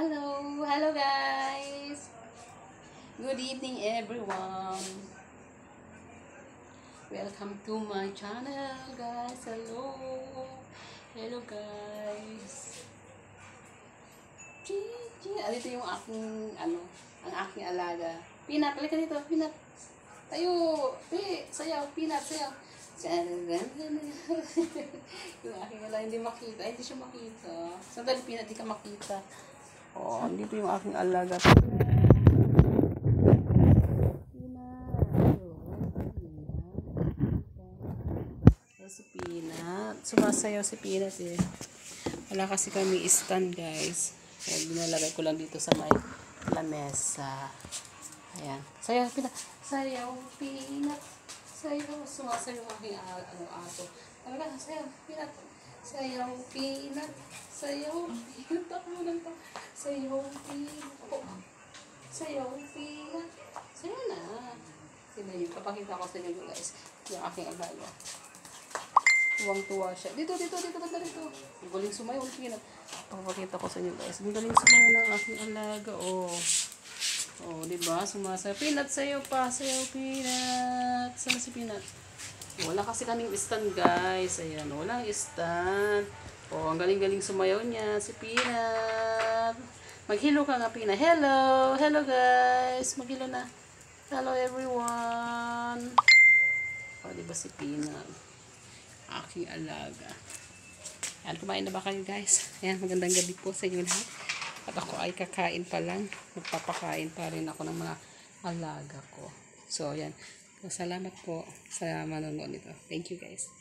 Hello guys. Good evening everyone. Welcome to my channel guys. Hello guys. Gigi. Dito yung aking ang aking alaga. Peanut, halika dito, Peanut. Tayo, sayaw, Peanut, sayaw. Yung aking alaga hindi makita, hindi siya makita. Sandali, Peanut, hindi ka makita. Oh, dito yung aking alaga. Si Peanut. Sumasayaw si Peanut eh. Wala kasi kami stand guys. Kaya binalagay ko lang dito sa may lamesa. Ayan. Sayaw Peanut. Sayaw Peanut. Sayaw. Sumasayaw ang aking ato. Talaga, sayaw Peanut. Sayaw Peanut. Sayaw Peanut. Ako lang to. Sayaw Peanut. Sayaw Peanut. Sayaw na. Sino yun? Papakita ko sa inyo guys. Yung aking alaga. Tuwang-tuwa siya. Dito, banda dito. Ang galing sumayaw. Papakita ko sa inyo guys. Ang galing sumayaw ng aking alaga. Oh, diba? Sumasayaw. Peanut, sayaw pa. Sayaw, Peanut. Saan si Peanut? Wala kasi kaming stand guys. Ayan, walang stand. Oh, ang galing-galing sumayaw niya. Si Peanut. Mag-hello ka nga, Peanut. Hello! Hello guys! Mag-hello na. Hello everyone! Oh, diba si Peanut? Aking alaga. Ayan, kumain na ba kayo guys? Ayan, magandang gabi po sa inyo lahat. At ako ay kakain pa lang. Magpapakain pa rin ako ng mga alaga ko. So, ayan. Salamat po sa manonood nito. Thank you guys.